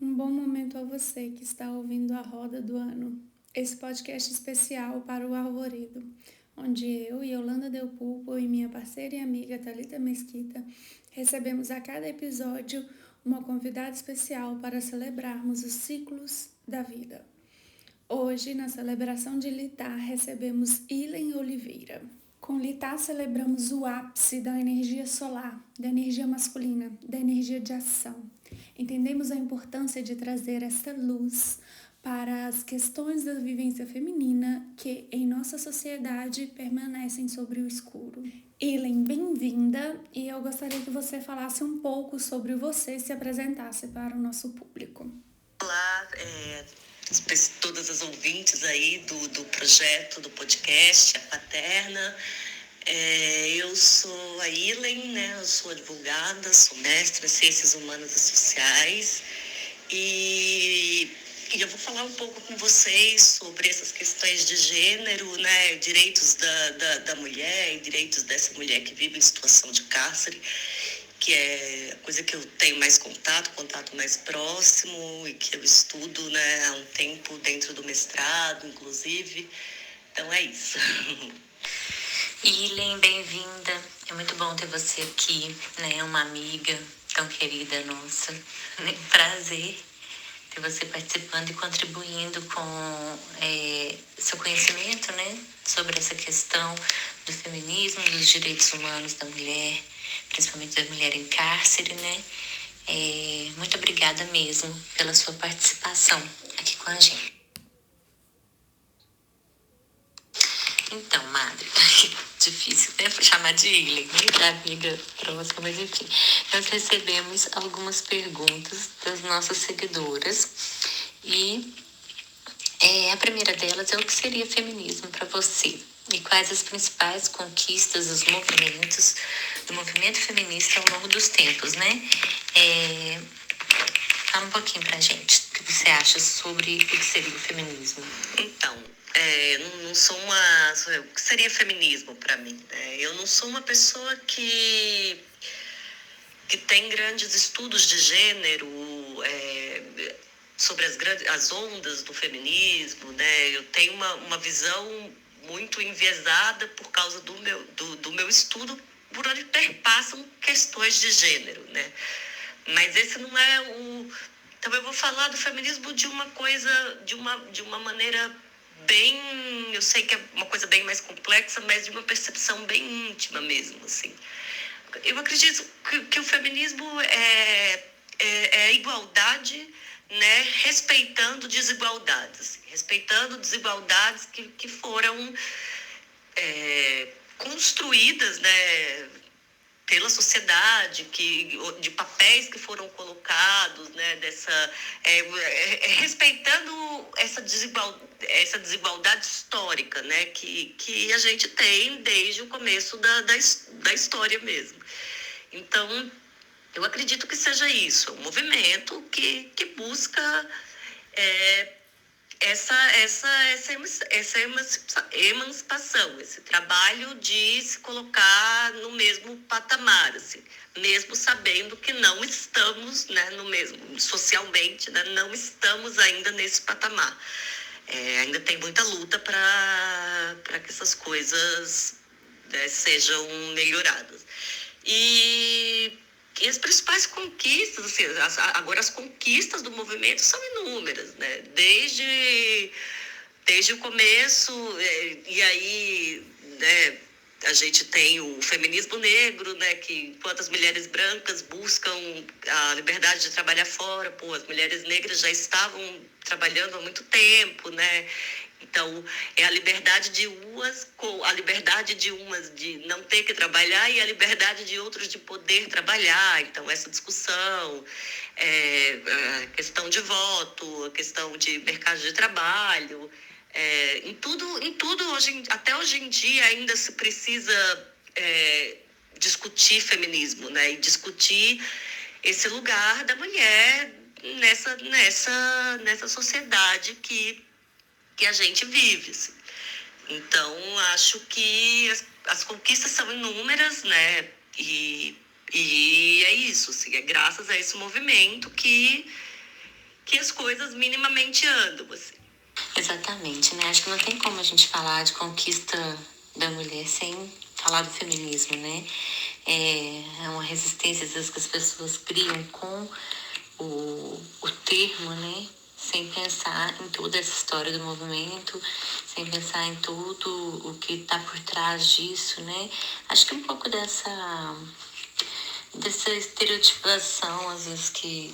Um bom momento a você que está ouvindo a Roda do Ano, esse podcast especial para o Arvoredo, onde eu, Yolanda Del Pulpo e minha parceira e amiga Thalita Mesquita recebemos a cada episódio uma convidada especial para celebrarmos os ciclos da vida. Hoje, na celebração de Litá, recebemos Ilen Oliveira. Com Litá, celebramos o ápice da energia solar, da energia masculina, da energia de ação. Entendemos a importância de trazer esta luz para as questões da vivência feminina que, em nossa sociedade, permanecem sobre o escuro. Ilen, bem-vinda, e eu gostaria que você falasse um pouco sobre você e se apresentasse para o nosso público. Olá, todas as ouvintes aí do projeto, do podcast, a Paterna. Eu sou a Ilen, né? Eu sou advogada, sou mestra em Ciências Humanas e Sociais e eu vou falar um pouco com vocês sobre essas questões de gênero, né? Direitos da mulher e direitos dessa mulher que vive em situação de cárcere, que é a coisa que eu tenho mais contato mais próximo e que eu estudo, né, há um tempo dentro do mestrado, inclusive. Então é isso. Ilen, bem-vinda. É muito bom ter você aqui, né? Uma amiga tão querida nossa. Prazer ter você participando e contribuindo com seu conhecimento, né? Sobre essa questão do feminismo, dos direitos humanos da mulher, principalmente da mulher em cárcere, né? Muito obrigada mesmo pela sua participação aqui com a gente. Então, Madre, difícil, né? Chamar de Ilen, da amiga próxima, mas enfim. Nós recebemos algumas perguntas das nossas seguidoras e a primeira delas é: o que seria feminismo para você? E quais as principais conquistas dos movimentos, do movimento feminista ao longo dos tempos, né? Fala um pouquinho pra gente o que você acha sobre o que seria o feminismo. Então, não sou uma... O que seria feminismo para mim? Eu não sou uma pessoa que tem grandes estudos de gênero, sobre as ondas do feminismo, né? Eu tenho uma visão muito enviesada por causa do meu estudo, por onde perpassam questões de gênero, né? Mas esse não é o... Então eu vou falar do feminismo de uma coisa, de uma maneira bem... Eu sei que é uma coisa bem mais complexa, mas de uma percepção bem íntima mesmo, assim. Eu acredito que o feminismo é igualdade, né, respeitando desigualdades. Respeitando desigualdades que foram construídas, né, pela sociedade, de papéis que foram colocados, né, respeitando essa desigualdade histórica, né, que a gente tem desde o começo da história mesmo. Então, eu acredito que seja isso, um movimento que busca essa emancipação, esse trabalho de se colocar no mesmo patamar, assim, mesmo sabendo que não estamos, né, no mesmo, socialmente, né, não estamos ainda nesse patamar. Ainda tem muita luta para que essas coisas, né, sejam melhoradas. E as principais conquistas, assim, agora as conquistas do movimento são inúmeras, né? Desde o começo, e aí, né, a gente tem o feminismo negro, né, que enquanto as mulheres brancas buscam a liberdade de trabalhar fora, as mulheres negras já estavam trabalhando há muito tempo, né? Então, é a liberdade de umas de não ter que trabalhar e a liberdade de outros de poder trabalhar. Então, essa discussão, a questão de voto, a questão de mercado de trabalho, em tudo até hoje em dia ainda se precisa discutir feminismo, né? E discutir esse lugar da mulher nessa sociedade que a gente vive, assim. Então, acho que as conquistas são inúmeras, né? E é isso, assim, é graças a esse movimento que que as coisas minimamente andam, assim. Exatamente, né? Acho que não tem como a gente falar de conquista da mulher sem falar do feminismo, né? É uma resistência, às vezes, que as pessoas criam com o termo, né? Sem pensar em toda essa história do movimento, sem pensar em tudo o que está por trás disso, né? Acho que um pouco dessa estereotipação, às vezes, que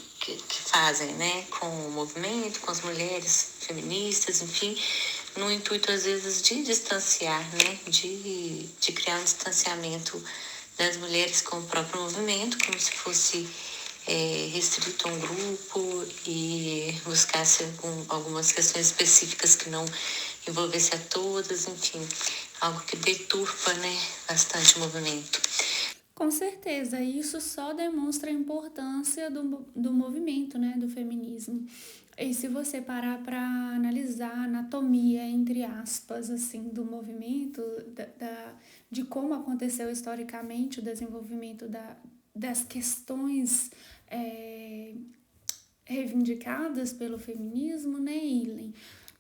fazem, né, com o movimento, com as mulheres feministas, enfim, no intuito, às vezes, de distanciar, né, de criar um distanciamento das mulheres com o próprio movimento, como se fosse restrito a um grupo e buscasse algumas questões específicas que não envolvesse a todas, enfim, algo que deturpa, né, bastante o movimento. Com certeza, isso só demonstra a importância do movimento, né, do feminismo. E se você parar para analisar a anatomia, entre aspas, assim, do movimento, de como aconteceu historicamente o desenvolvimento das questões reivindicadas pelo feminismo, né, Ilen?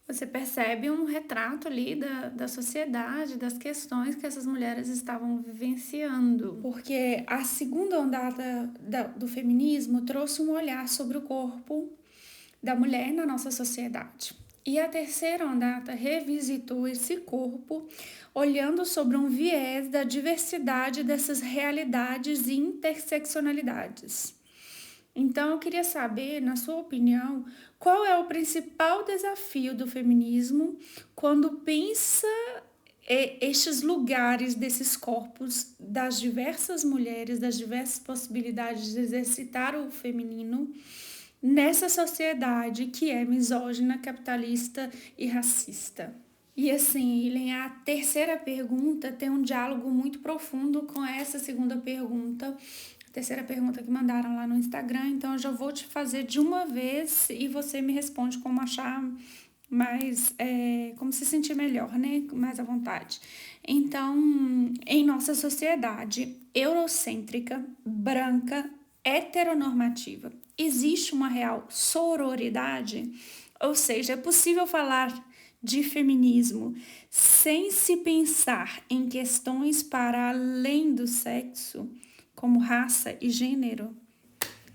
Você percebe um retrato ali da sociedade, das questões que essas mulheres estavam vivenciando. Porque a segunda ondada do feminismo trouxe um olhar sobre o corpo da mulher na nossa sociedade. E a terceira ondada revisitou esse corpo, olhando sobre um viés da diversidade dessas realidades e interseccionalidades. Então, eu queria saber, na sua opinião, qual é o principal desafio do feminismo quando pensa estes lugares desses corpos das diversas mulheres, das diversas possibilidades de exercitar o feminino nessa sociedade que é misógina, capitalista e racista. E assim, Ilen, a terceira pergunta tem um diálogo muito profundo com essa segunda pergunta, a terceira pergunta que mandaram lá no Instagram, então eu já vou te fazer de uma vez e você me responde como achar mais, como se sentir melhor, né? Mais à vontade. Então, em nossa sociedade eurocêntrica, branca, heteronormativa, existe uma real sororidade? Ou seja, é possível falar de feminismo sem se pensar em questões para além do sexo, como raça e gênero?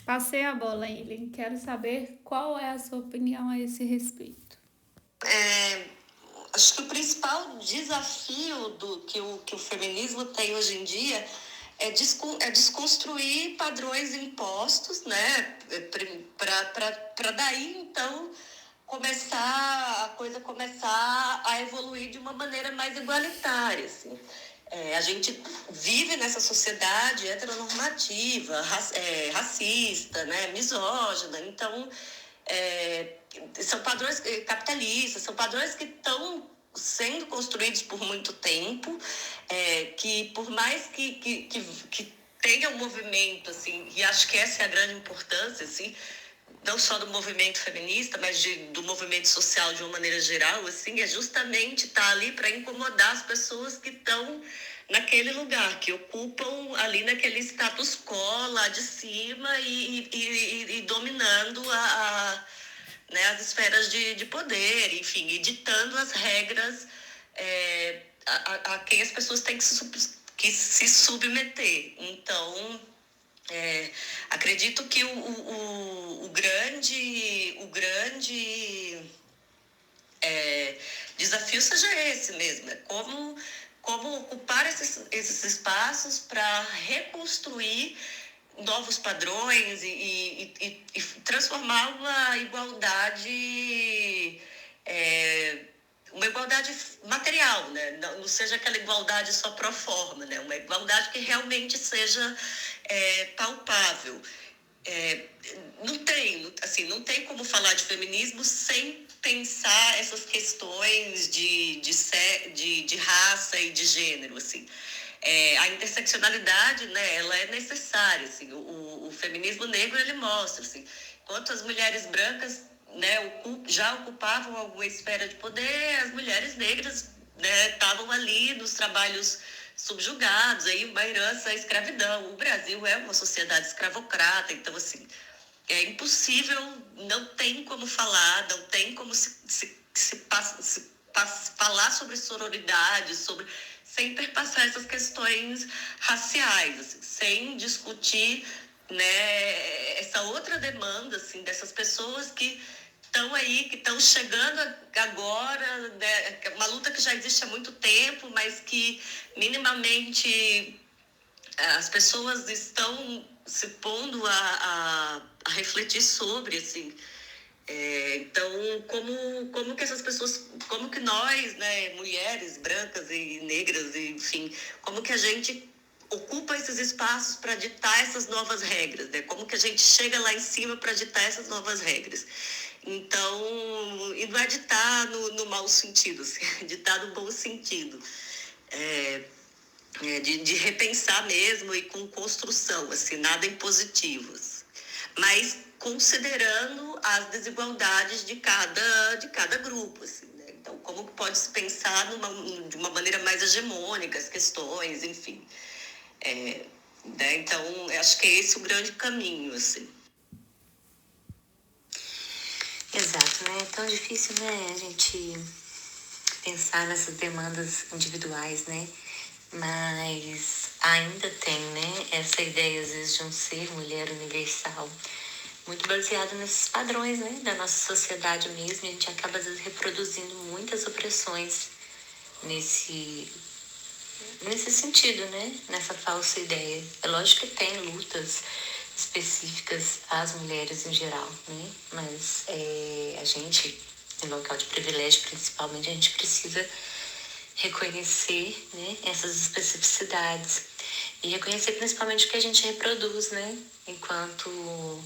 Passei a bola, Ilen. Quero saber qual é a sua opinião a esse respeito. Acho que o principal desafio que o feminismo tem hoje em dia é desconstruir padrões impostos, né? Para daí, então, a coisa começar a evoluir de uma maneira mais igualitária, assim. A gente vive nessa sociedade heteronormativa, racista, né, misógina, então são padrões capitalistas, são padrões que estão sendo construídos por muito tempo, que por mais que tenha um movimento, assim, e acho que essa é a grande importância, assim, não só do movimento feminista, mas do movimento social de uma maneira geral, assim, é justamente estar ali para incomodar as pessoas que estão naquele lugar, que ocupam ali naquele status quo lá de cima e dominando né, as esferas de poder, enfim, e ditando as regras a quem as pessoas têm que se submeter. Então, acredito que o grande desafio seja esse mesmo, é como ocupar esses espaços para reconstruir novos padrões e transformar uma igualdade material, né? Não seja aquela igualdade só pro forma, né? Uma igualdade que realmente seja palpável. Não tem como falar de feminismo sem pensar essas questões de raça e de gênero, assim. A interseccionalidade, né, ela é necessária, assim. O feminismo negro, ele mostra, assim, enquanto as mulheres brancas, né, já ocupavam alguma esfera de poder, as mulheres negras, né, estavam ali nos trabalhos subjugados, aí uma herança à escravidão. O Brasil é uma sociedade escravocrata, então, assim, é impossível, não tem como falar, não tem como falar sobre sororidade, sem perpassar essas questões raciais, assim, sem discutir, né, essa outra demanda, assim, dessas pessoas que estão aí, que estão chegando agora, né, uma luta que já existe há muito tempo, mas que minimamente as pessoas estão se pondo a refletir sobre, assim. Então, como que essas pessoas, como que nós, né, mulheres brancas e negras, enfim, como que a gente ocupa esses espaços para ditar essas novas regras, né? Como que a gente chega lá em cima para ditar essas novas regras. Então, e não é ditar no mau sentido, assim, é ditar no bom sentido. De repensar mesmo e com construção, assim, nada impositivos, mas considerando as desigualdades de cada grupo, assim, né? Então, como pode se pensar de uma maneira mais hegemônica as questões, enfim. Né? Então, eu acho que é esse o grande caminho, assim. Exato, né? É tão difícil, né, a gente pensar nessas demandas individuais, né? Mas ainda tem, né, essa ideia, às vezes, de um ser mulher universal, muito baseado nesses padrões, né, da nossa sociedade mesmo. E a gente acaba, às vezes, reproduzindo muitas opressões nesse sentido, né, nessa falsa ideia. É lógico que tem lutas específicas às mulheres em geral, né, mas a gente, em local de privilégio principalmente, a gente precisa reconhecer, né, essas especificidades e reconhecer principalmente o que a gente reproduz, né, enquanto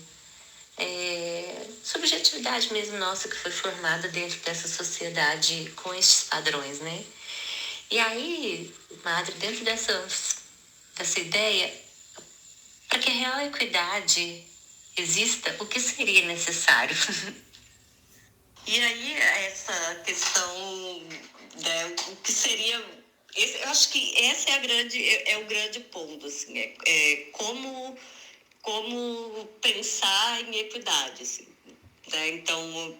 subjetividade mesmo nossa que foi formada dentro dessa sociedade com estes padrões, né? E aí, Madre, dentro dessa ideia, para que a real equidade exista, o que seria necessário? E aí, essa questão, né, o que seria. Eu acho que esse é o grande ponto, assim, como pensar em equidade, assim, né? Então,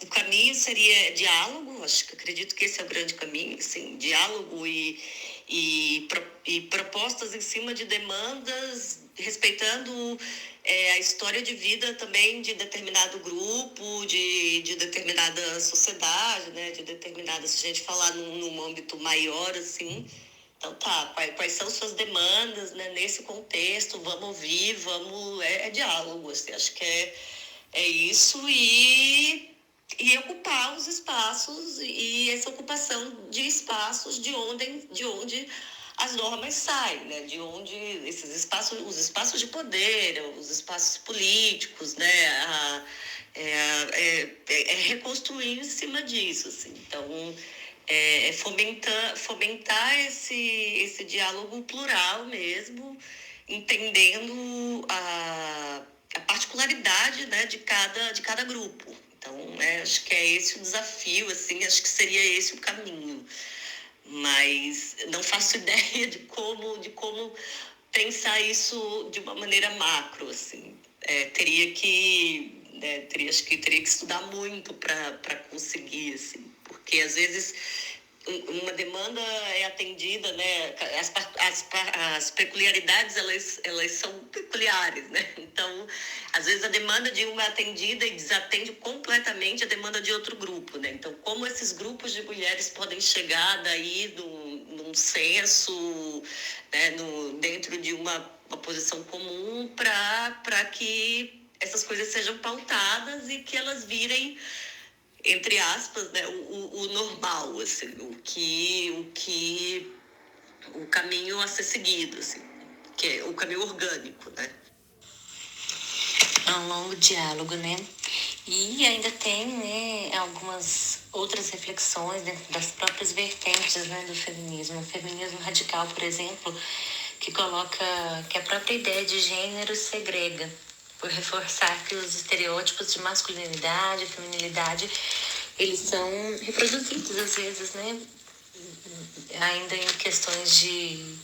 o caminho seria diálogo, acredito que esse é o grande caminho, assim, diálogo e propostas em cima de demandas, respeitando a história de vida também de determinado grupo, de determinada sociedade, né, de determinada, se a gente falar num âmbito maior, assim. Então tá, quais são suas demandas, né, nesse contexto, vamos ouvir, é diálogo, assim, acho que é isso e ocupar os espaços e essa ocupação de espaços de onde as normas saem, né? De onde esses espaços, os espaços de poder, os espaços políticos, né? É reconstruir em cima disso, assim. Então, fomentar esse diálogo plural mesmo, entendendo a particularidade, né, de cada grupo. Então, acho que é esse o desafio, assim, acho que seria esse o caminho. Mas não faço ideia de como pensar isso de uma maneira macro, assim. Acho que teria que estudar muito para conseguir, assim, porque às vezes uma demanda é atendida, né? As peculiaridades, elas são peculiares, né? Então, às vezes a demanda de uma é atendida e desatende completamente a demanda de outro grupo, né? Então, como esses grupos de mulheres podem chegar daí num senso, né? Dentro de uma posição comum para que essas coisas sejam pautadas e que elas virem, entre aspas, né, o normal, assim, o caminho a ser seguido, assim, que é o caminho orgânico, né? É um longo diálogo, né? E ainda tem, né, algumas outras reflexões dentro das próprias vertentes, né, do feminismo. O feminismo radical, por exemplo, que coloca que a própria ideia de gênero segrega, por reforçar que os estereótipos de masculinidade e feminilidade, eles são reproduzidos às vezes, né? Ainda em questões de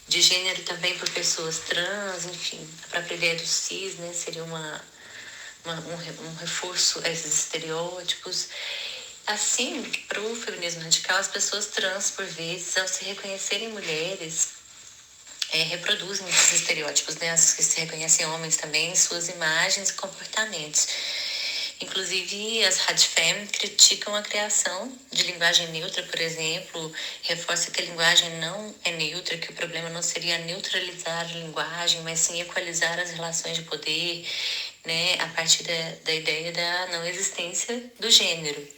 gênero também por pessoas trans, enfim. A própria ideia do cis, né, seria uma um reforço a esses estereótipos. Assim, para o feminismo radical, as pessoas trans, por vezes, ao se reconhecerem mulheres, reproduzem esses estereótipos, né? As que se reconhecem homens também, suas imagens e comportamentos. Inclusive, as radfem criticam a criação de linguagem neutra, por exemplo, reforça que a linguagem não é neutra, que o problema não seria neutralizar a linguagem, mas sim equalizar as relações de poder, né, a partir da ideia da não existência do gênero.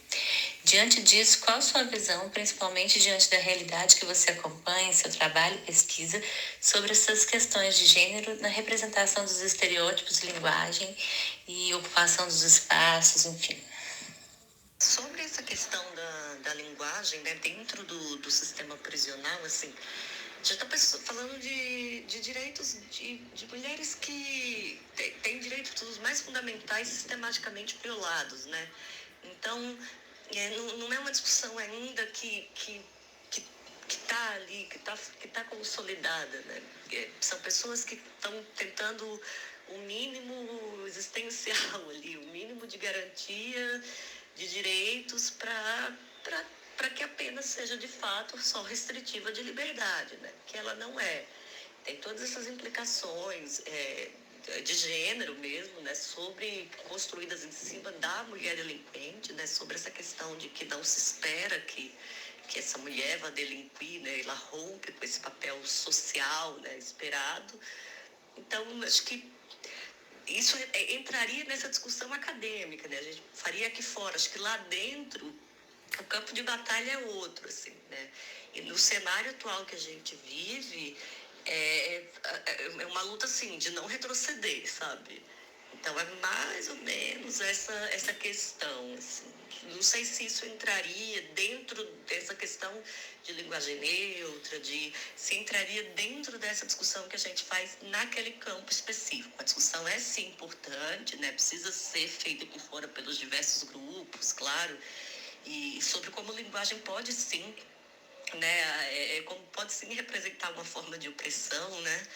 Diante disso, qual a sua visão, principalmente diante da realidade que você acompanha em seu trabalho e pesquisa, sobre essas questões de gênero na representação dos estereótipos de linguagem e ocupação dos espaços, enfim? Sobre essa questão da linguagem, né, dentro do sistema prisional, assim, já está falando de direitos de mulheres que têm direitos mais fundamentais sistematicamente violados, né? Então, não é uma discussão ainda que está ali, que tá consolidada, né? São pessoas que estão tentando o mínimo existencial ali, o mínimo de garantia de direitos para que a pena seja de fato só restritiva de liberdade, né? Que ela não é. Tem todas essas implicações de gênero mesmo, né? Construídas em cima da mulher delinquente, né? Sobre essa questão de que não se espera que essa mulher vá delinquir, né? Ela rompe com esse papel social, né? Esperado. Então, acho que isso entraria nessa discussão acadêmica, né? A gente faria aqui fora. Acho que lá dentro o campo de batalha é outro, assim, né? E no cenário atual que a gente vive, é uma luta, assim, de não retroceder, sabe? Então, é mais ou menos essa questão, assim. Não sei se isso entraria dentro dessa questão de linguagem neutra, se entraria dentro dessa discussão que a gente faz naquele campo específico. A discussão é, sim, importante, né? Precisa ser feita aqui fora pelos diversos grupos, claro, e sobre como a linguagem pode, sim, né, como pode sim representar uma forma de opressão, né,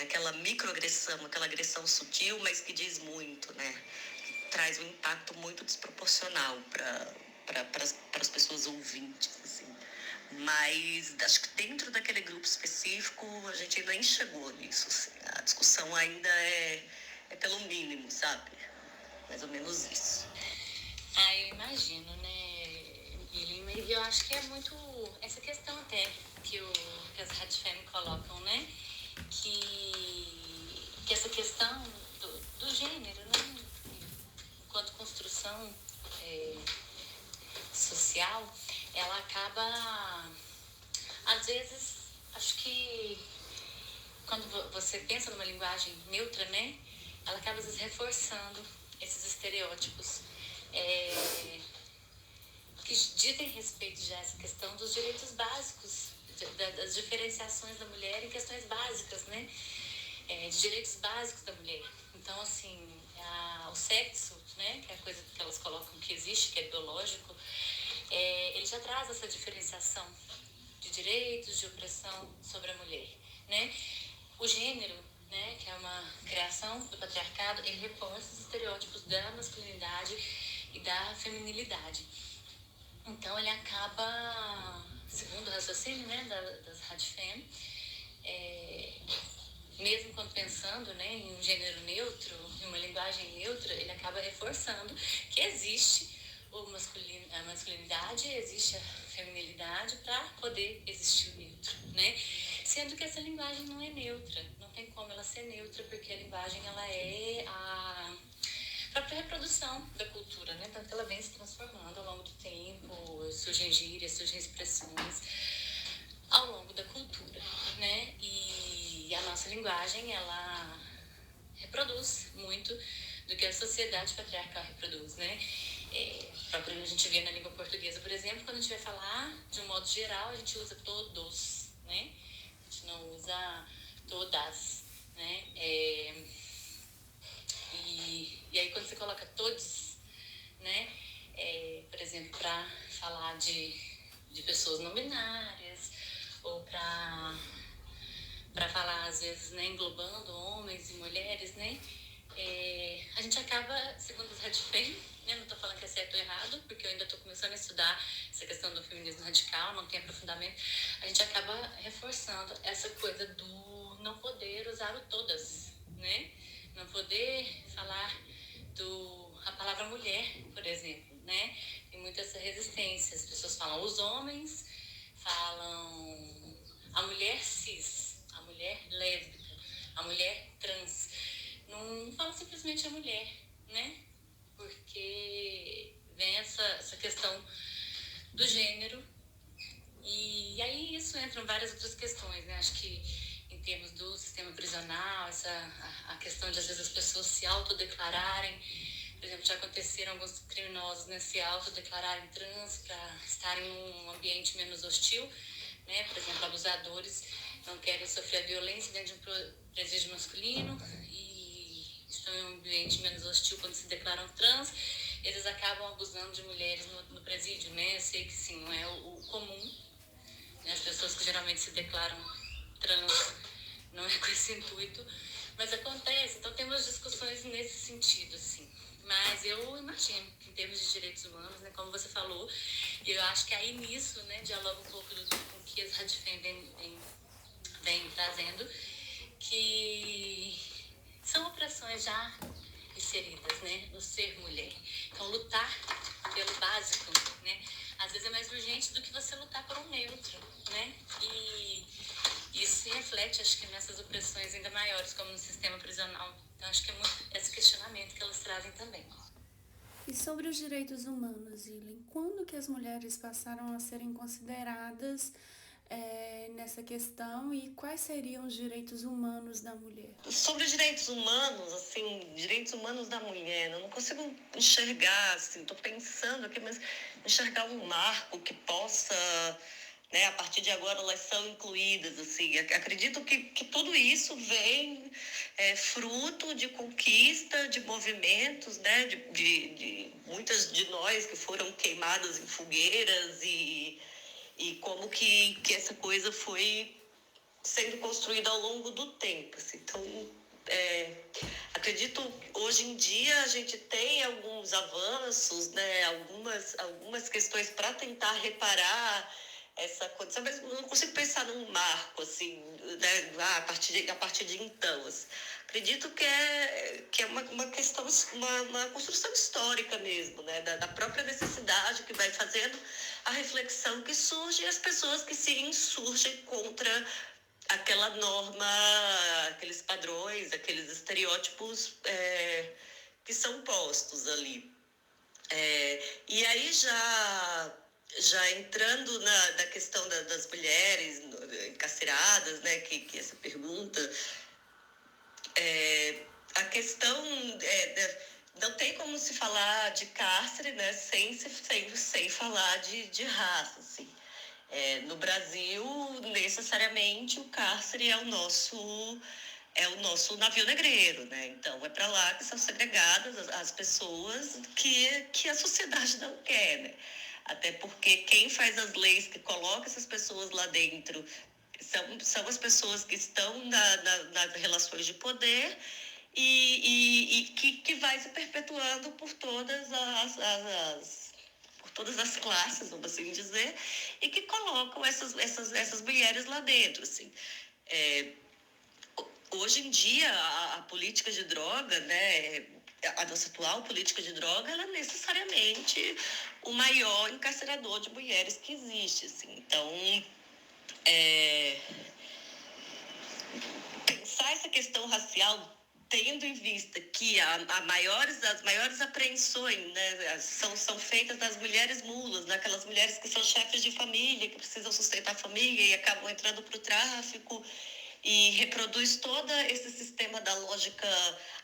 aquela microagressão, aquela agressão sutil, mas que diz muito, né, traz um impacto muito desproporcional para as pessoas ouvintes, assim. Mas acho que dentro daquele grupo específico a gente ainda nem chegou nisso, assim. A discussão ainda é pelo mínimo, sabe? Mais ou menos isso. Eu imagino, né, Lili? E eu acho que é muito essa questão até que as radfem colocam, né? Que essa questão do gênero, né? Enquanto construção social, ela acaba, às vezes, acho que quando você pensa numa linguagem neutra, né? Ela acaba às vezes reforçando esses estereótipos que dizem respeito já a essa questão dos direitos básicos, das diferenciações da mulher em questões básicas, né? De direitos básicos da mulher. Então, assim, o sexo, né? Que é a coisa que elas colocam que existe, que é biológico, ele já traz essa diferenciação de direitos, de opressão sobre a mulher, né? O gênero, né, que é uma criação do patriarcado, ele reforça os estereótipos da masculinidade e da feminilidade. Então, ele acaba, segundo o raciocínio, né, das radfem, mesmo quando pensando, né, em um gênero neutro, em uma linguagem neutra, ele acaba reforçando que existe a masculinidade, existe a feminilidade para poder existir o neutro, né? Sendo que essa linguagem não é neutra, não tem como ela ser neutra, porque a linguagem ela é a própria reprodução da cultura, né? Tanto que ela vem se transformando ao longo do tempo, surgem gírias, surgem expressões ao longo da cultura, né? E a nossa linguagem, ela reproduz muito do que a sociedade patriarcal reproduz, né? Próprio a gente vê na língua portuguesa, por exemplo, quando a gente vai falar de um modo geral, a gente usa todos, né? A gente não usa todas, né? E aí quando você coloca todos, né? Por exemplo, para falar de pessoas não binárias, ou para falar, às vezes, né, englobando homens e mulheres, né? A gente acaba, segundo os Radfem, né, não estou falando que é certo ou errado, porque eu ainda estou começando a estudar essa questão do feminismo radical, não tem aprofundamento, a gente acaba reforçando essa coisa do não poder usar o todas, né? Não poder falar a palavra mulher, por exemplo, né? Tem muita essa resistência. As pessoas falam os homens, falam a mulher cis, a mulher lésbica, a mulher trans. Não fala simplesmente a mulher, né? Porque vem essa questão do gênero. E aí isso entram várias outras questões, né? Acho que em termos do sistema prisional, a questão de às vezes as pessoas se autodeclararem. Por exemplo, já aconteceram alguns criminosos, né, se autodeclararem trans para estarem num ambiente menos hostil, né? Por exemplo, abusadores não querem sofrer a violência dentro de um presídio masculino e estão em um ambiente menos hostil quando se declaram trans, eles acabam abusando de mulheres no presídio, né? Eu sei que sim, não é o comum, né? As pessoas que geralmente se declaram trans não é com esse intuito, mas acontece. Então temos discussões nesse sentido, assim. Mas eu imagino que em termos de direitos humanos, né, como você falou, eu acho que aí nisso, né, dialoga um pouco com o que as Radfem vem trazendo, que são opressões já inseridas, né, no ser mulher. Então lutar pelo básico, né, às vezes é mais urgente do que você lutar por um neutro, né, e isso se reflete, acho que nessas opressões ainda maiores, como no sistema prisional. Então acho que é muito esse questionamento que elas trazem também. E sobre os direitos humanos, Ilen, quando que as mulheres passaram a serem consideradas nessa questão e quais seriam os direitos humanos da mulher? Sobre os direitos humanos, assim, direitos humanos da mulher, eu não consigo enxergar, assim, tô pensando aqui, mas enxergar um marco que possa, né, a partir de agora elas são incluídas, assim, acredito que tudo isso vem fruto de conquista, de movimentos, né, de muitas de nós que foram queimadas em fogueiras e como que essa coisa foi sendo construída ao longo do tempo. Assim. Então, acredito que hoje em dia a gente tem alguns avanços, né, algumas questões para tentar reparar essa condição, mas não consigo pensar num marco, assim, né, a partir de então. Assim. Acredito que é uma questão, uma construção histórica mesmo, né, da própria necessidade que vai fazendo a reflexão que surge e as pessoas que se insurgem contra aquela norma, aqueles padrões, aqueles estereótipos que são postos ali. E aí já entrando na questão das mulheres encarceradas, né, que essa pergunta, a questão não tem como se falar de cárcere, né, sem falar de raça, assim. No Brasil, necessariamente, o cárcere é o nosso navio negreiro, né? Então, é para lá que são segregadas as pessoas que a sociedade não quer, né? Até porque quem faz as leis que coloca essas pessoas lá dentro são as pessoas que estão nas relações de poder e que vai se perpetuando por todas as classes, vamos assim dizer, e que colocam essas mulheres lá dentro, assim. Hoje em dia, a política de droga, né, a nossa atual política de droga, ela é necessariamente o maior encarcerador de mulheres que existe, assim. Então, pensar essa questão racial tendo em vista que as maiores apreensões, né, são feitas das mulheres mulas, daquelas mulheres que são chefes de família, que precisam sustentar a família e acabam entrando para o tráfico, e reproduz todo esse sistema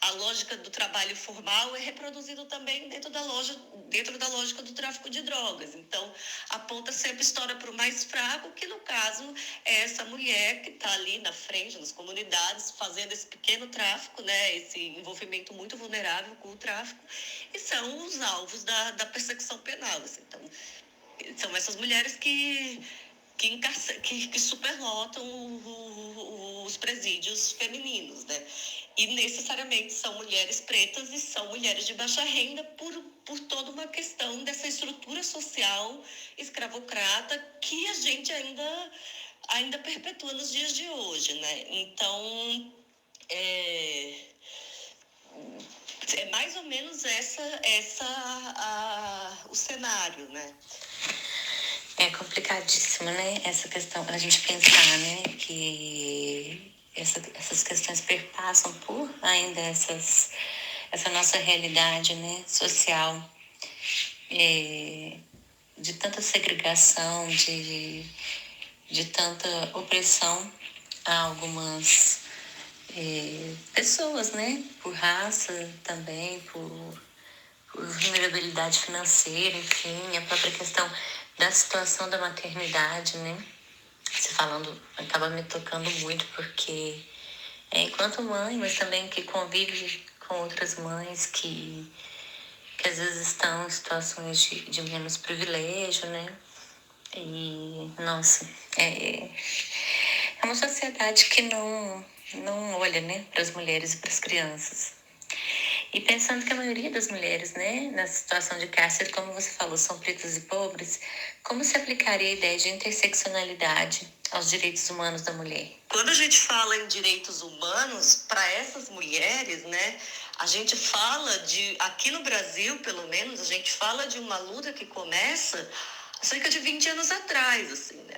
a lógica do trabalho formal é reproduzido também dentro da lógica do tráfico de drogas. Então, a ponta sempre estoura para o mais fraco, que no caso é essa mulher que está ali na frente, nas comunidades, fazendo esse pequeno tráfico, né, esse envolvimento muito vulnerável com o tráfico, e são os alvos da persecução penal. Assim. Então, são essas mulheres que que superlotam os presídios femininos, né? E necessariamente são mulheres pretas e são mulheres de baixa renda por toda uma questão dessa estrutura social escravocrata que a gente ainda perpetua nos dias de hoje, né? Então, é mais ou menos o cenário, né? É complicadíssimo, né? Essa questão, a gente pensar, né? Que essas questões perpassam por ainda essa nossa realidade, né? Social, de tanta segregação, de tanta opressão a algumas pessoas, né? Por raça também, por vulnerabilidade financeira, enfim, a própria questão da situação da maternidade, né? Você falando, acaba me tocando muito, porque enquanto mãe, mas também que convive com outras mães que às vezes estão em situações de menos privilégio, né? E, nossa, é uma sociedade que não olha, né, para as mulheres e para as crianças. E pensando que a maioria das mulheres, né, na situação de cárcere, como você falou, são pretas e pobres, como se aplicaria a ideia de interseccionalidade aos direitos humanos da mulher? Quando a gente fala em direitos humanos, para essas mulheres, né, a gente fala aqui no Brasil, pelo menos, a gente fala de uma luta que começa há cerca de 20 anos atrás, assim, né?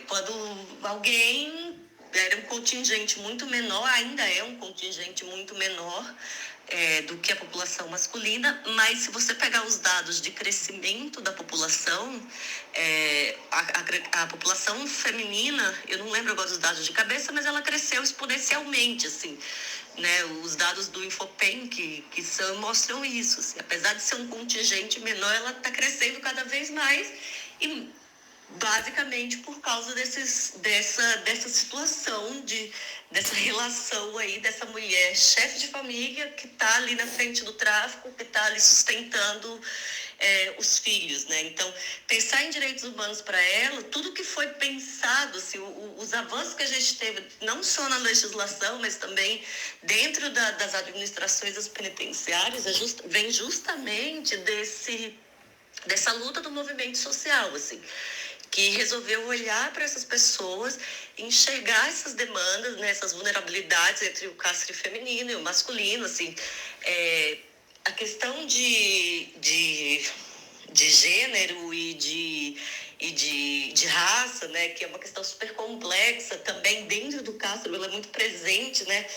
Quando alguém era um contingente muito menor, ainda é um contingente muito menor do que a população masculina, mas se você pegar os dados de crescimento da população, a população feminina, eu não lembro agora dos dados de cabeça, mas ela cresceu exponencialmente, assim, né? Os dados do Infopen que mostram isso, assim, apesar de ser um contingente menor, ela está crescendo cada vez mais e basicamente por causa dessa situação, dessa relação aí, dessa mulher chefe de família que está ali na frente do tráfico, que está ali sustentando os filhos, né? Então, pensar em direitos humanos para ela, tudo que foi pensado, assim, os avanços que a gente teve, não só na legislação, mas também dentro das administrações das penitenciárias, vem justamente dessa luta do movimento social, assim, que resolveu olhar para essas pessoas, enxergar essas demandas, né, essas vulnerabilidades entre o cárcere feminino e o masculino, assim, a questão de gênero e de raça, né, que é uma questão super complexa também dentro do cárcere, ela é muito presente, né,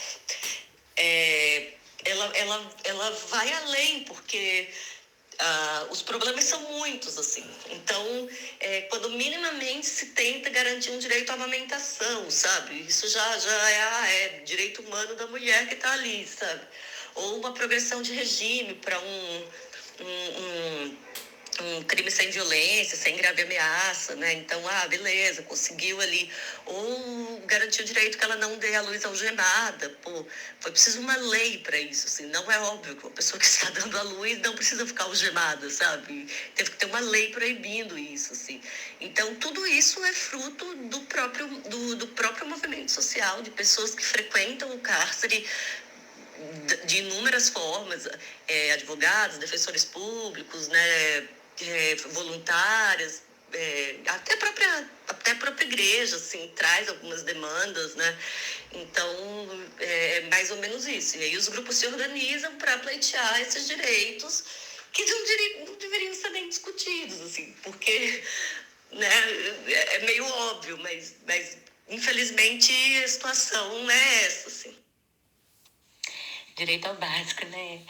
ela vai além, porque os problemas são muitos, assim. Então, quando minimamente se tenta garantir um direito à amamentação, sabe? Isso já é direito humano da mulher que está ali, sabe? Ou uma progressão de regime para um crime sem violência, sem grave ameaça, né? Então, beleza, conseguiu ali. Ou garantir o direito que ela não dê a luz algemada. Pô, foi preciso uma lei para isso, assim. Não é óbvio que uma pessoa que está dando a luz não precisa ficar algemada, sabe? Teve que ter uma lei proibindo isso, assim. Então, tudo isso é fruto do próprio movimento social, de pessoas que frequentam o cárcere de inúmeras formas, advogados, defensores públicos, né, voluntárias, até a própria igreja, assim, traz algumas demandas, né? Então, é mais ou menos isso. E aí os grupos se organizam para pleitear esses direitos que não deveriam ser nem discutidos, assim, porque, né, é meio óbvio, mas infelizmente a situação é essa, assim. Direito ao básico, né?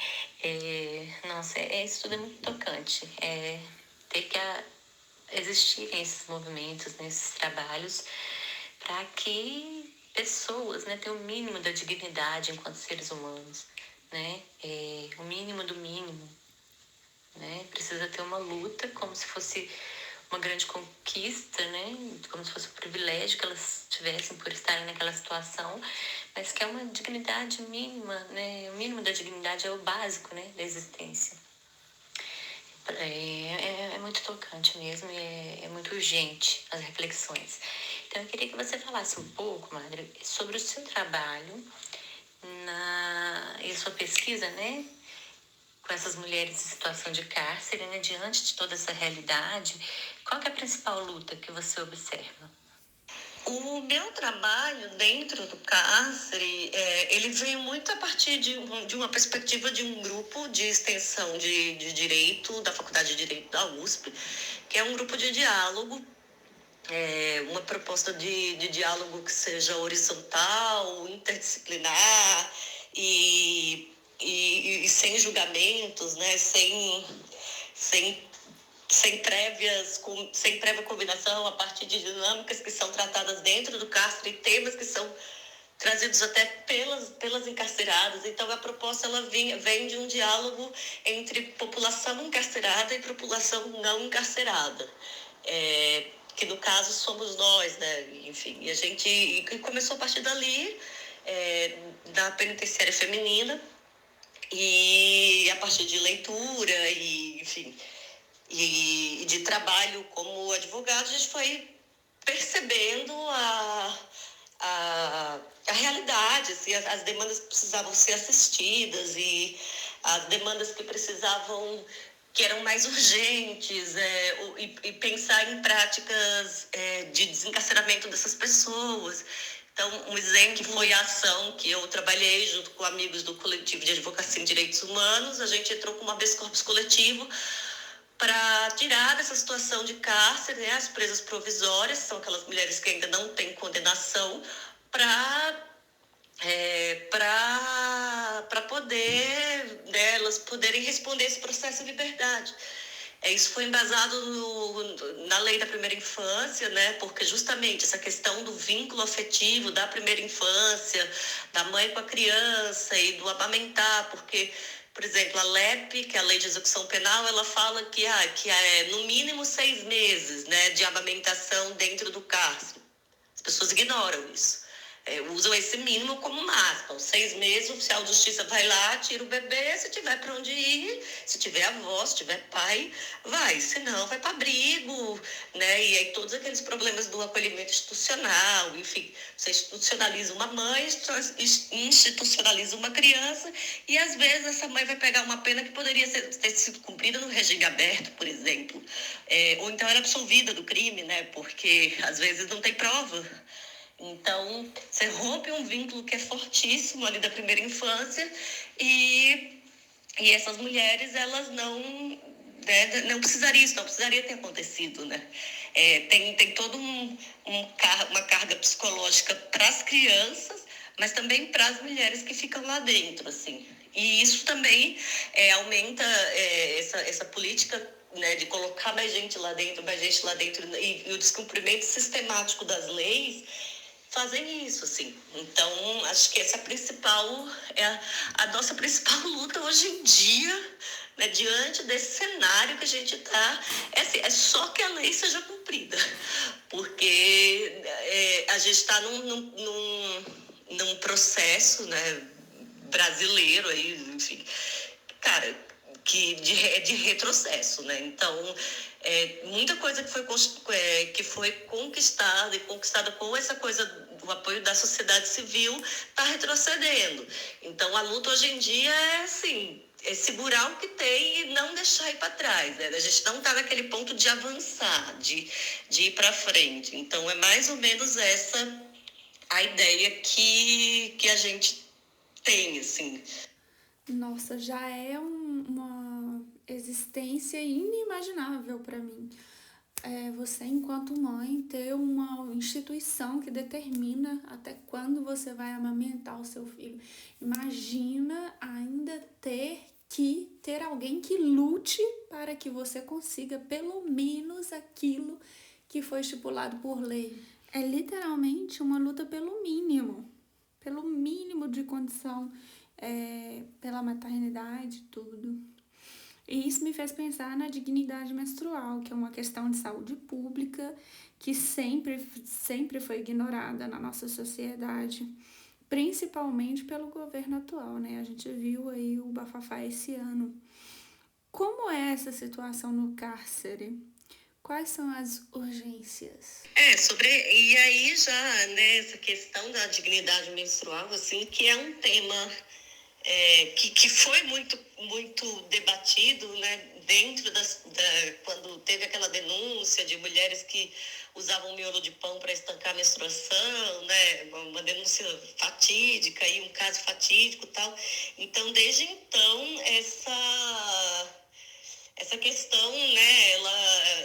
Nossa, isso tudo é muito tocante. Ter que existirem esses movimentos, né, esses trabalhos, para que pessoas, né, tenham o mínimo da dignidade enquanto seres humanos, né? O mínimo do mínimo, né? Precisa ter uma luta como se fosse uma grande conquista, né? Como se fosse um privilégio que elas tivessem por estarem naquela situação, mas que é uma dignidade mínima, né? O mínimo da dignidade é o básico, né, da existência. É muito muito tocante mesmo e é muito urgente as reflexões. Então, eu queria que você falasse um pouco, Madre, sobre o seu trabalho e a sua pesquisa, né? Com essas mulheres em situação de cárcere, né? Diante de toda essa realidade, qual que é a principal luta que você observa? O meu trabalho dentro do cárcere, ele veio muito a partir de uma perspectiva de um grupo de extensão de direito, da Faculdade de Direito da USP, que é um grupo de diálogo, uma proposta de diálogo que seja horizontal, interdisciplinar e sem julgamentos, né? Sem sem prévia combinação, a partir de dinâmicas que são tratadas dentro do cárcere, temas que são trazidos até pelas encarceradas. Então, a proposta ela vem de um diálogo entre população encarcerada e população não encarcerada, que no caso somos nós, né? Enfim, e a gente começou a partir dali, da penitenciária feminina, e a partir de leitura e, enfim, e de trabalho como advogado, a gente foi percebendo a realidade, assim, as demandas que precisavam ser assistidas e as demandas que eram mais urgentes, e pensar em práticas de desencarceramento dessas pessoas. Então, um exemplo foi a ação que eu trabalhei junto com amigos do Coletivo de Advocacia em Direitos Humanos. A gente entrou com um habeas corpus coletivo para tirar dessa situação de cárcere, né, as presas provisórias, são aquelas mulheres que ainda não têm condenação, para poder, né, elas poderem responder esse processo de liberdade. Isso foi embasado na lei da primeira infância, né? Porque justamente essa questão do vínculo afetivo da primeira infância, da mãe com a criança e do amamentar, porque, por exemplo, a LEP, que é a Lei de Execução Penal, ela fala que é no mínimo 6 meses, né, de amamentação dentro do cárcere. As pessoas ignoram isso. Usam esse mínimo como máximo. 6 meses, o oficial de justiça vai lá, tira o bebê, se tiver para onde ir, se tiver avó, se tiver pai, vai, senão vai para abrigo, né? E aí todos aqueles problemas do acolhimento institucional, enfim, você institucionaliza uma mãe, institucionaliza uma criança, e às vezes essa mãe vai pegar uma pena que poderia ter sido cumprida no regime aberto, por exemplo, ou então era absolvida do crime, né? Porque às vezes não tem prova. Então, você rompe um vínculo que é fortíssimo ali da primeira infância e essas mulheres, elas não precisaria ter acontecido, né? Tem toda uma carga psicológica para as crianças, mas também para as mulheres que ficam lá dentro, assim. E isso também aumenta essa política, né, de colocar mais gente lá dentro, e o descumprimento sistemático das leis fazem isso, assim. Então, acho que essa é a nossa principal luta hoje em dia, né, diante desse cenário que a gente está. É só que a lei seja cumprida, porque a gente está num processo, né, brasileiro aí, enfim, cara, de retrocesso, né? Então, muita coisa que foi conquistada com essa coisa do apoio da sociedade civil está retrocedendo. Então, a luta hoje em dia é assim, segurar o que tem e não deixar ir para trás, né? A gente não está naquele ponto de avançar, de ir para frente. Então, é mais ou menos essa a ideia que a gente tem, assim. Nossa, já é uma existência inimaginável para mim. Você, enquanto mãe, ter uma instituição que determina até quando você vai amamentar o seu filho. Imagina ainda ter alguém que lute para que você consiga pelo menos aquilo que foi estipulado por lei. É literalmente uma luta pelo mínimo de condição, pela maternidade, tudo. E isso me fez pensar na dignidade menstrual, que é uma questão de saúde pública que sempre foi ignorada na nossa sociedade, principalmente pelo governo atual, né? A gente viu aí o bafafá esse ano Como é essa situação no cárcere? Quais são as urgências? E aí já, né, essa questão da dignidade menstrual, assim, que é um tema que foi muito debatido, né, quando teve aquela denúncia de mulheres que usavam miolo de pão para estancar a menstruação, né, uma denúncia fatídica e um caso fatídico e tal. Então, desde então, essa questão, né,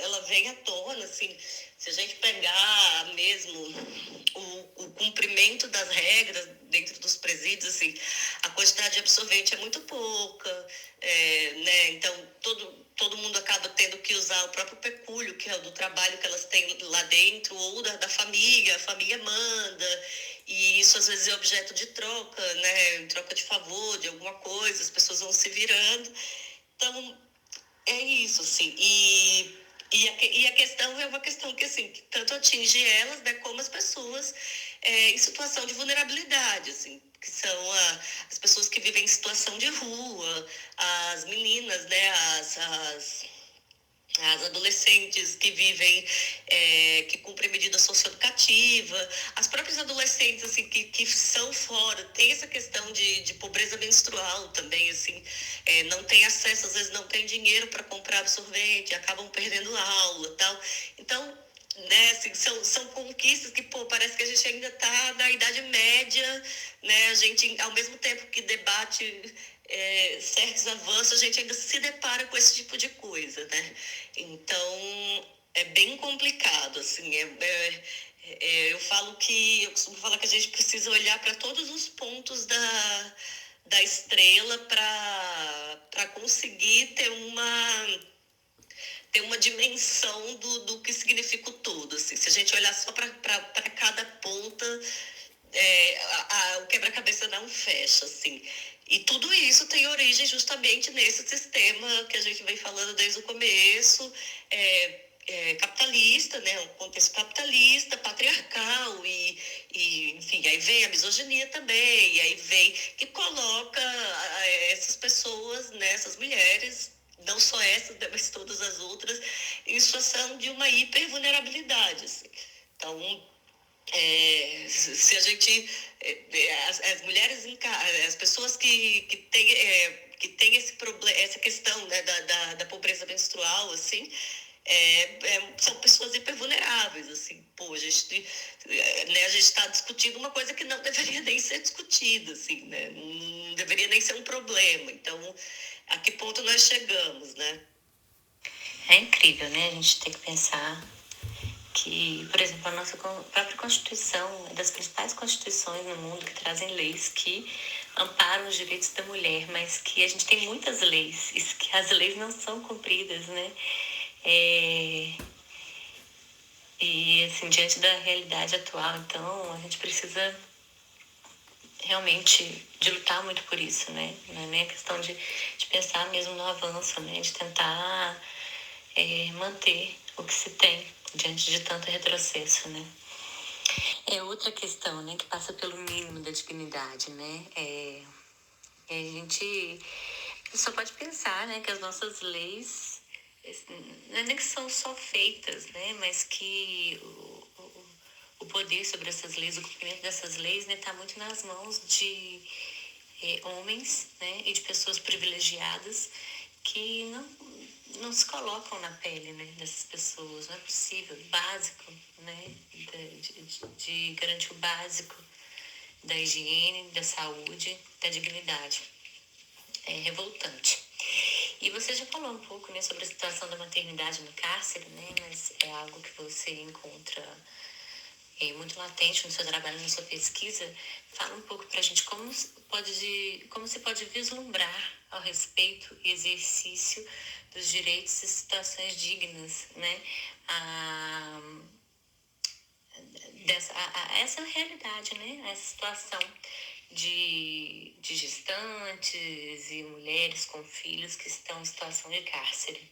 ela vem à tona, assim, se a gente pegar mesmo o cumprimento das regras dentro dos presídios, assim, a quantidade de absorvente é muito pouca, né, então todo mundo acaba tendo que usar o próprio pecúlio, que é o do trabalho que elas têm lá dentro, ou da família, a família manda, e isso às vezes é objeto de troca, né, troca de favor, de alguma coisa, as pessoas vão se virando, então é isso, assim. E a questão é uma questão que, assim, que tanto atinge elas, né, como as pessoas em situação de vulnerabilidade, assim, que são as pessoas que vivem em situação de rua, as meninas, né, as adolescentes que vivem, que cumprem medida socioeducativa, as próprias adolescentes, assim, que são fora, tem essa questão de pobreza menstrual também, assim, não tem acesso, às vezes não tem dinheiro para comprar absorvente, acabam perdendo aula e tal. Então, né, assim, são conquistas que, pô, parece que a gente ainda está na Idade Média, né, a gente, ao mesmo tempo que debate certos avanços, a gente ainda se depara com esse tipo de coisa, né, então é bem complicado, assim, eu costumo falar que a gente precisa olhar para todos os pontos da estrela para conseguir ter uma dimensão do que significa o todo, assim. Se a gente olhar só para cada ponta, o quebra-cabeça não fecha, assim. E tudo isso tem origem justamente nesse sistema que a gente vem falando desde o começo, capitalista, né, um contexto capitalista, patriarcal enfim, aí vem a misoginia também, e aí vem que coloca essas pessoas, né, essas mulheres, não só essas, mas todas as outras, em situação de uma hipervulnerabilidade, assim. Então, se a gente as mulheres as pessoas que têm esse problema, essa questão, né, da pobreza menstrual, assim, são pessoas hipervulneráveis, assim, pô, a gente está discutindo uma coisa que não deveria nem ser discutida, assim, né, não deveria nem ser um problema. Então, a que ponto nós chegamos, né? É incrível, né? A gente tem que pensar que, por exemplo, a nossa própria Constituição é das principais constituições no mundo que trazem leis que amparam os direitos da mulher, mas que a gente tem muitas leis e que as leis não são cumpridas, né? E, assim, diante da realidade atual, então, a gente precisa realmente de lutar muito por isso, né? Não é nem a questão de pensar mesmo no avanço, né? De tentar manter o que se tem diante de tanto retrocesso, né? É outra questão, né, que passa pelo mínimo da dignidade, né? A gente só pode pensar, né, que as nossas leis não é nem que são só feitas, né, mas que o poder sobre essas leis, o cumprimento dessas leis, né, está muito nas mãos de homens, né, e de pessoas privilegiadas que não se colocam na pele, né, dessas pessoas. Não é possível, básico, né, de garantir o básico da higiene, da saúde, da dignidade. É revoltante. E você já falou um pouco, né, sobre a situação da maternidade no cárcere, né, mas é algo que você encontra muito latente no seu trabalho, na sua pesquisa. Fala um pouco para a gente como se pode vislumbrar ao respeito e exercício dos direitos e situações dignas, né? Essa realidade, né? Essa situação de gestantes e mulheres com filhos que estão em situação de cárcere.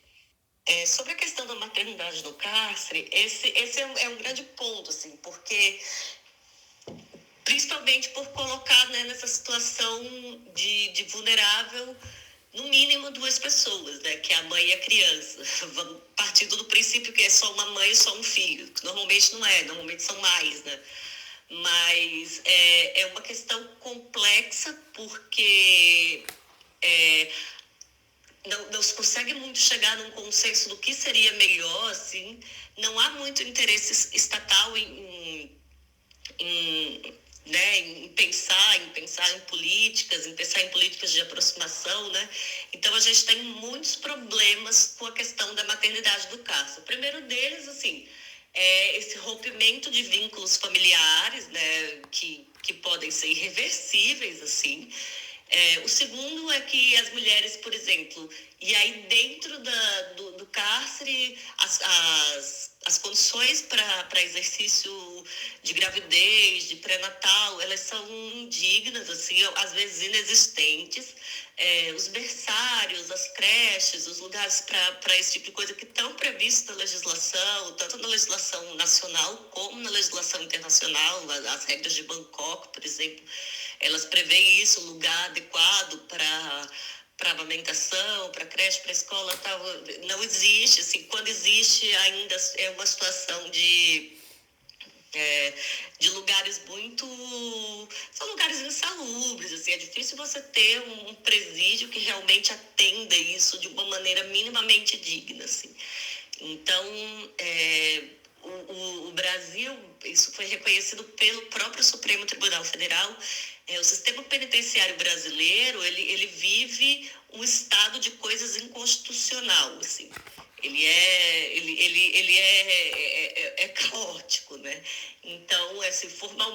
Sobre a questão da maternidade no cárcere, esse é um grande ponto, assim, porque principalmente por colocar, né, nessa situação de vulnerável no mínimo 2 pessoas, né? Que é a mãe e a criança. Vamos partindo do princípio que é só uma mãe e só um filho. Que normalmente não é, normalmente são mais, né? Mas é uma questão complexa porque não se consegue muito chegar num consenso do que seria melhor, assim. Não há muito interesse estatal em, né, em pensar em políticas, em pensar em políticas de aproximação, né? Então a gente tem muitos problemas com a questão da maternidade do caso. O primeiro deles, assim, é esse rompimento de vínculos familiares, né, que podem ser irreversíveis, assim. O segundo é que as mulheres, por exemplo, e aí dentro do cárcere, as condições para exercício de gravidez, de pré-natal, elas são indignas, assim, às vezes inexistentes. Os berçários, as creches, os lugares para esse tipo de coisa que estão previstos na legislação, tanto na legislação nacional como na legislação internacional, as regras de Bangkok, por exemplo, elas prevêem isso, lugar adequado para amamentação, para creche, para escola, tal. Não existe, assim, quando existe ainda é uma situação de lugares muito... São lugares insalubres, assim, é difícil você ter um presídio que realmente atenda isso de uma maneira minimamente digna, assim. Então, o Brasil, isso foi reconhecido pelo próprio Supremo Tribunal Federal. O sistema penitenciário brasileiro, ele vive um estado de coisas inconstitucional, assim. Ele é caótico, né? Então, assim,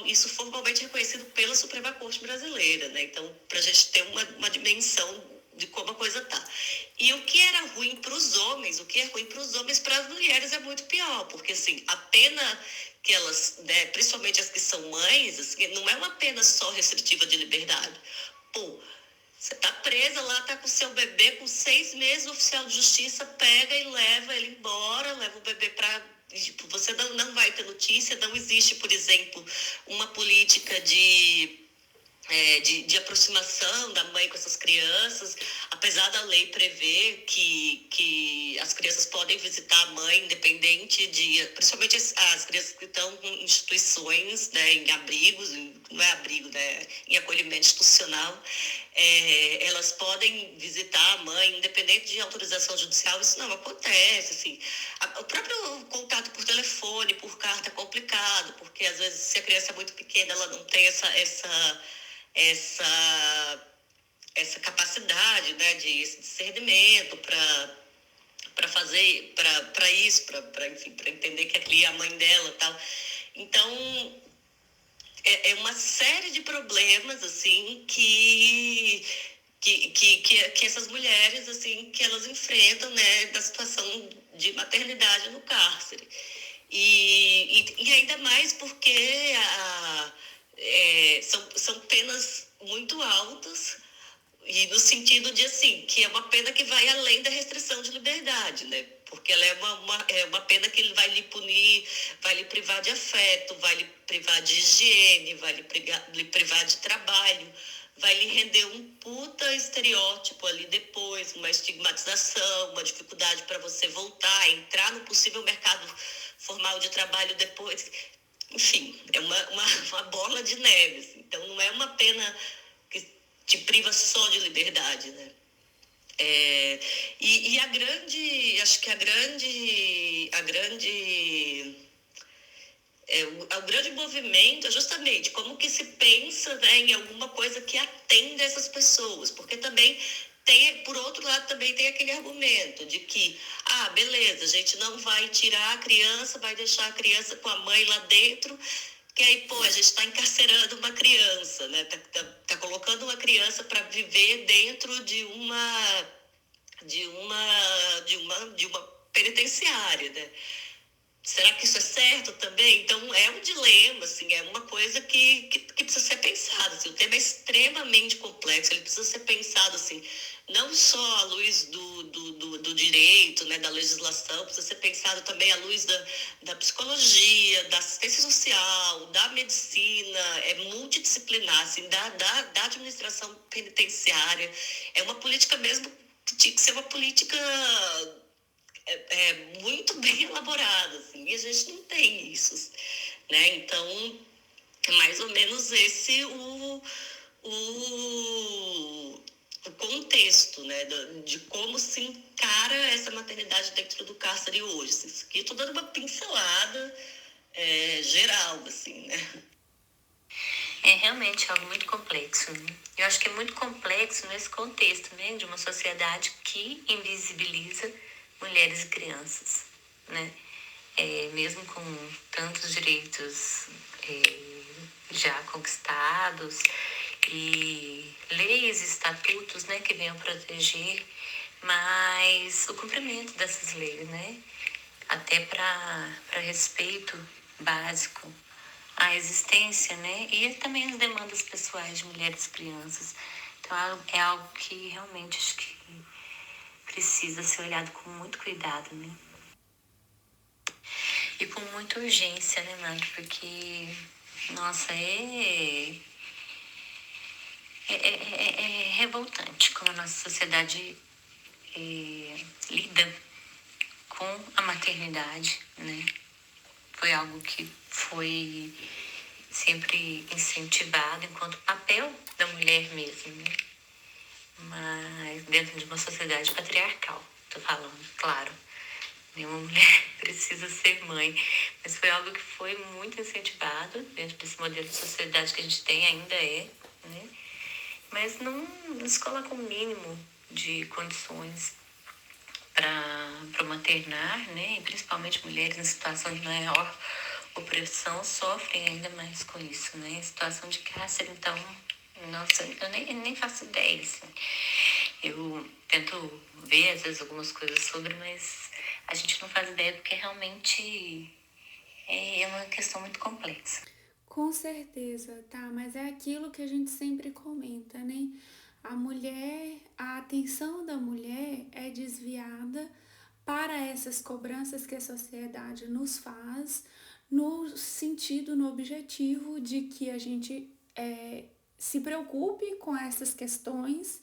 isso formalmente reconhecido pela Suprema Corte Brasileira, né? Então, para a gente ter uma dimensão de como a coisa tá. E o que era ruim para os homens, para as mulheres é muito pior, porque, assim, a pena que elas, né, principalmente as que são mães, assim, não é uma pena só restritiva de liberdade. Pô, você tá presa lá, tá com seu bebê, com 6 meses, o oficial de justiça pega e leva ele embora, leva o bebê para... Tipo, você não vai ter notícia, não existe, por exemplo, uma política de aproximação da mãe com essas crianças, apesar da lei prever que as crianças podem visitar a mãe independente principalmente as crianças que estão em instituições, né, em abrigos, não é abrigo, né, em acolhimento institucional, elas podem visitar a mãe independente de autorização judicial. Isso não acontece, assim. O próprio contato por telefone, por carta é complicado, porque às vezes se a criança é muito pequena, ela não tem essa capacidade, né, de discernimento para fazer, para isso, para entender que aquilo é a mãe dela e tal. Então, é uma série de problemas, assim, que essas mulheres, assim, que elas enfrentam, né, da situação de maternidade no cárcere. E ainda mais porque são penas muito altas, e no sentido de, assim, que é uma pena que vai além da restrição de liberdade, né? Porque ela é uma pena que ele vai lhe punir, vai lhe privar de afeto, vai lhe privar de higiene, vai lhe privar de trabalho, vai lhe render um puta estereótipo ali depois, uma estigmatização, uma dificuldade para você voltar, entrar no possível mercado formal de trabalho depois. Enfim, é uma bola de neve, assim. Então, não é uma pena que te priva só de liberdade, né? E acho que o grande movimento é justamente como que se pensa, né, em alguma coisa que atenda essas pessoas, porque também por outro lado, também tem aquele argumento de que, beleza, a gente não vai tirar a criança, vai deixar a criança com a mãe lá dentro, que aí, pô, a gente está encarcerando uma criança, né? Tá colocando uma criança para viver dentro de uma penitenciária, né? Será que isso é certo também? Então, é um dilema, assim, é uma coisa que precisa ser pensada. Assim, o tema é extremamente complexo, ele precisa ser pensado, assim, não só à luz do direito, né, da legislação, precisa ser pensado também à luz da psicologia, da assistência social, da medicina, é multidisciplinar, assim, da administração penitenciária. É uma política mesmo que tinha que ser uma política muito bem elaborada, assim, e a gente não tem isso, né? Então, é mais ou menos esse o contexto, né, de como se encara essa maternidade dentro do cárcere hoje. Isso aqui eu estou dando uma pincelada geral, assim, né? É realmente algo muito complexo, né? Eu acho que é muito complexo nesse contexto, né, de uma sociedade que invisibiliza mulheres e crianças, né? Mesmo com tantos direitos já conquistados e leis e estatutos, né, que venham proteger, mas o cumprimento dessas leis, né, até para respeito básico à existência, né, e também as demandas pessoais de mulheres e crianças. Então é algo que realmente acho que precisa ser olhado com muito cuidado, né? E com muita urgência, né, Marco? Porque, nossa, é revoltante como a nossa sociedade lida com a maternidade, né? Foi algo que foi sempre incentivado enquanto papel da mulher mesmo, né? Mas dentro de uma sociedade patriarcal, tô falando, claro. Nenhuma mulher precisa ser mãe, mas foi algo que foi muito incentivado dentro desse modelo de sociedade que a gente tem, ainda né? Mas não nos coloca o mínimo de condições para maternar, né? E principalmente mulheres em situação de maior opressão sofrem ainda mais com isso, né? Em situação de cárcere, então, nossa, eu nem faço ideia, assim. Eu tento ver, às vezes, algumas coisas sobre, mas a gente não faz ideia porque realmente é uma questão muito complexa. Com certeza, tá? Mas é aquilo que a gente sempre comenta, né? A atenção da mulher é desviada para essas cobranças que a sociedade nos faz, no sentido, no objetivo de que a gente se preocupe com essas questões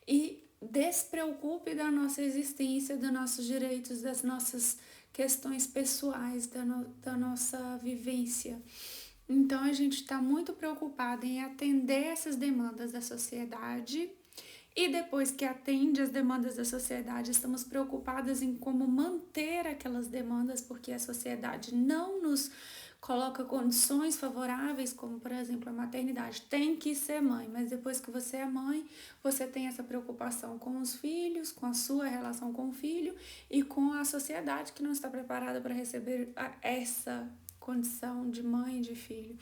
e despreocupe da nossa existência, dos nossos direitos, das nossas questões pessoais, da nossa vivência. Então a gente está muito preocupado em atender essas demandas da sociedade e depois que atende as demandas da sociedade, estamos preocupadas em como manter aquelas demandas, porque a sociedade não nos coloca condições favoráveis, como por exemplo a maternidade. Tem que ser mãe, mas depois que você é mãe, você tem essa preocupação com os filhos, com a sua relação com o filho e com a sociedade que não está preparada para receber essa condição de mãe e de filho.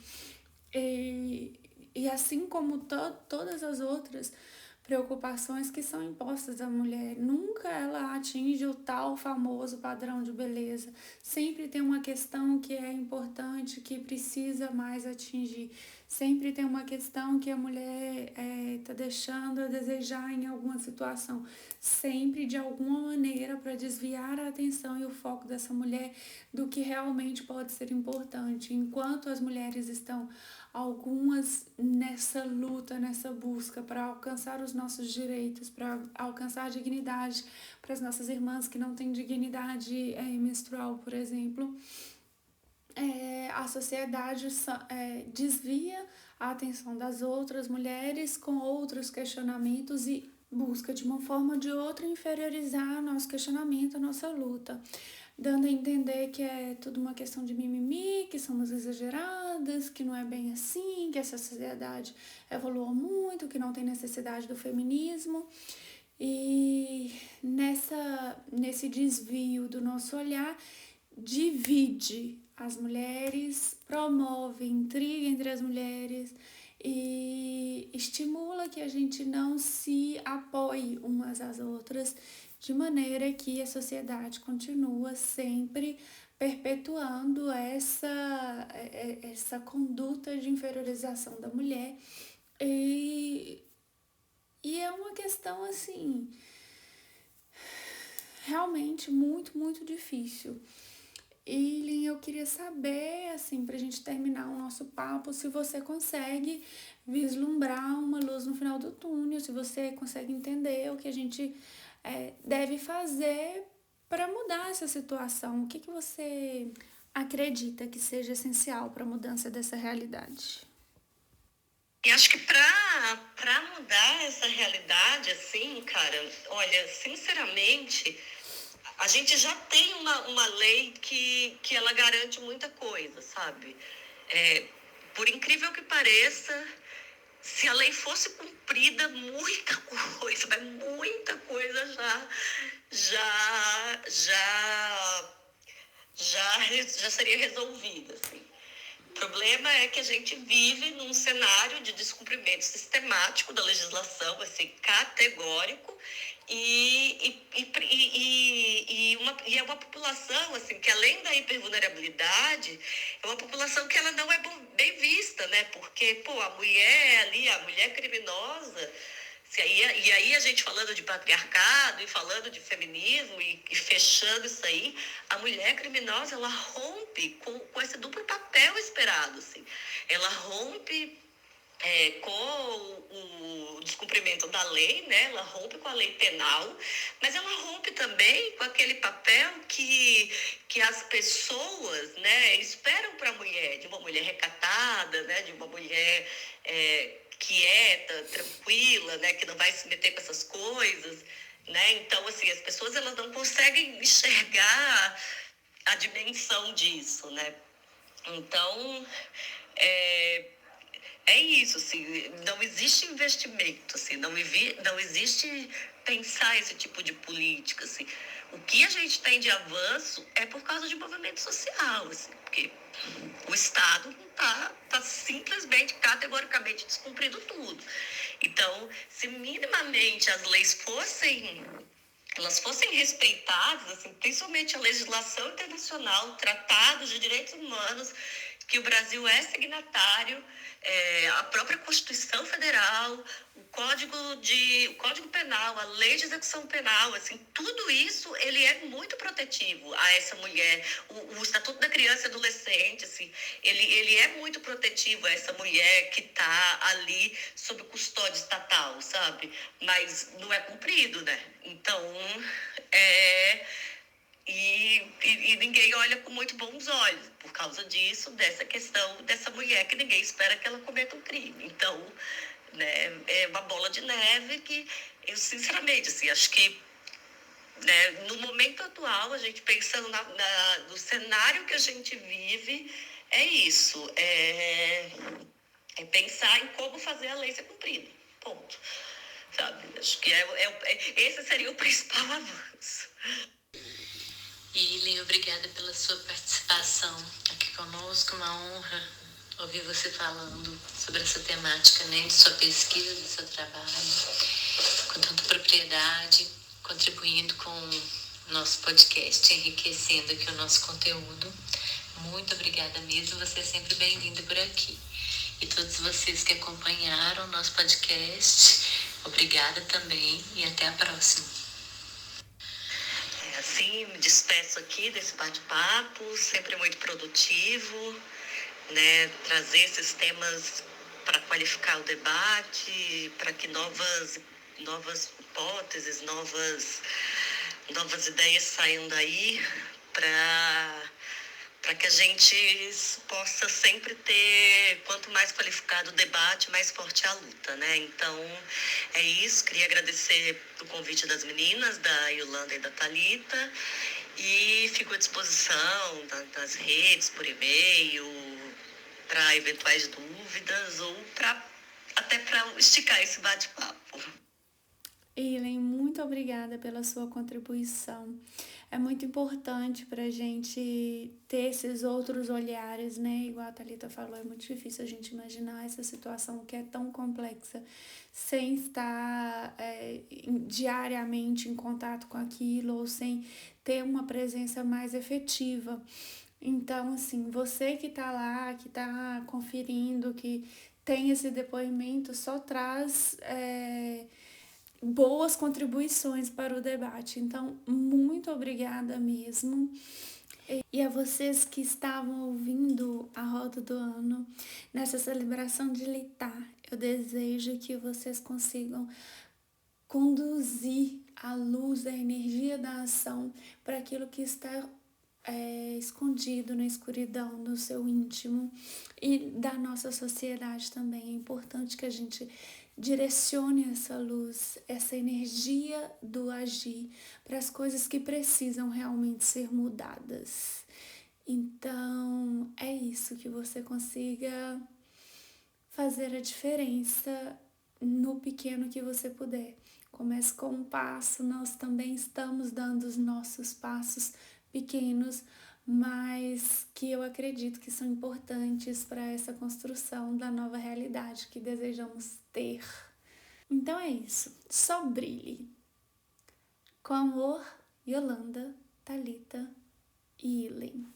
E assim como todas as outras preocupações que são impostas à mulher, nunca ela atinge o tal famoso padrão de beleza. Sempre tem uma questão que é importante, que precisa mais atingir. Sempre tem uma questão que a mulher está deixando a desejar em alguma situação. Sempre, de alguma maneira, para desviar a atenção e o foco dessa mulher do que realmente pode ser importante. Enquanto as mulheres estão algumas nessa luta, nessa busca para alcançar os nossos direitos, para alcançar a dignidade para as nossas irmãs que não têm dignidade menstrual, por exemplo, a sociedade desvia a atenção das outras mulheres com outros questionamentos e busca de uma forma ou de outra inferiorizar nosso questionamento, a nossa luta, dando a entender que é tudo uma questão de mimimi, que somos exageradas, que não é bem assim, que essa sociedade evoluiu muito, que não tem necessidade do feminismo. E nesse desvio do nosso olhar, divide as mulheres, promove intriga entre as mulheres e estimula que a gente não se apoie umas às outras, de maneira que a sociedade continua sempre perpetuando essa conduta de inferiorização da mulher e E é uma questão, assim, realmente muito, muito difícil. E eu queria saber, assim, pra gente terminar o nosso papo, se você consegue vislumbrar uma luz no final do túnel, se você consegue entender o que a gente deve fazer para mudar essa situação. O que você acredita que seja essencial para a mudança dessa realidade? E acho que para mudar essa realidade, assim, cara, olha, sinceramente, a gente já tem uma lei que ela garante muita coisa, sabe? Por incrível que pareça, se a lei fosse cumprida, muita coisa já, já, já seria resolvida, assim. O problema é que a gente vive num cenário de descumprimento sistemático da legislação, assim, categórico, e é uma população, assim, que além da hipervulnerabilidade, é uma população que ela não é bem vista, né? Porque, pô, a mulher ali, a mulher criminosa, e aí a gente falando de patriarcado e falando de feminismo e fechando isso aí, a mulher criminosa, ela rompe com esse duplo papel esperado, assim. Ela rompe com o descumprimento da lei, né? Ela rompe com a lei penal, mas ela rompe também com aquele papel que as pessoas, né, esperam para a mulher, de uma mulher recatada, né, de uma mulher quieta, tranquila, né, que não vai se meter com essas coisas, né? Então, assim, as pessoas elas não conseguem enxergar a dimensão disso, né? Então, é isso, assim, não existe investimento, assim, não existe pensar esse tipo de política, assim. O que a gente tem de avanço é por causa de movimento social, assim, porque o Estado tá simplesmente, categoricamente descumprindo tudo. Então, se minimamente as leis elas fossem respeitadas, assim, principalmente a legislação internacional, tratados de direitos humanos, que o Brasil é signatário, a própria Constituição Federal, o Código Penal, a Lei de Execução Penal, assim, tudo isso ele é muito protetivo a essa mulher. O Estatuto da Criança e Adolescente, assim, ele é muito protetivo a essa mulher que está ali sob custódia estatal, sabe? Mas não é cumprido, né? Então, e ninguém olha com muito bons olhos por causa disso, dessa questão dessa mulher que ninguém espera que ela cometa um crime. Então, né, é uma bola de neve que eu, sinceramente, assim, acho que, né, no momento atual, a gente pensando no cenário que a gente vive, é isso. É pensar em como fazer a lei ser cumprida. Ponto. Sabe? Acho que esse seria o principal avanço. Ilen, obrigada pela sua participação aqui conosco. Uma honra ouvir você falando sobre essa temática, né, de sua pesquisa, do seu trabalho, com tanta propriedade, contribuindo com o nosso podcast, enriquecendo aqui o nosso conteúdo. Muito obrigada mesmo, você é sempre bem-vinda por aqui. E todos vocês que acompanharam o nosso podcast, obrigada também e até a próxima. Assim, me despeço aqui desse bate-papo, sempre muito produtivo, né? Trazer esses temas para qualificar o debate, para que novas hipóteses, novas ideias saiam daí, para que a gente possa sempre ter, quanto mais qualificado o debate, mais forte a luta, né? Então, é isso. Queria agradecer o convite das meninas, da Yolanda e da Thalita, e fico à disposição nas redes, por e-mail, para eventuais dúvidas ou até para esticar esse bate-papo. Ilen, muito obrigada pela sua contribuição. É muito importante para a gente ter esses outros olhares, né? Igual a Thalita falou, é muito difícil a gente imaginar essa situação que é tão complexa sem estar diariamente em contato com aquilo ou sem ter uma presença mais efetiva. Então, assim, você que tá lá, que tá conferindo, que tem esse depoimento, só traz boas contribuições para o debate. Então, muito obrigada mesmo. E a vocês que estavam ouvindo a Roda do Ano, nessa celebração de Litar, eu desejo que vocês consigam conduzir a luz, a energia da ação para aquilo que está escondido na escuridão do seu íntimo e da nossa sociedade também. É importante que a gente direcione essa luz, essa energia do agir para as coisas que precisam realmente ser mudadas. Então, é isso, que você consiga fazer a diferença no pequeno que você puder. Comece com um passo, nós também estamos dando os nossos passos pequenos, mas que eu acredito que são importantes para essa construção da nova realidade que desejamos ter. Então é isso, só brilhe. Com amor, Yolanda, Thalita e Ilen.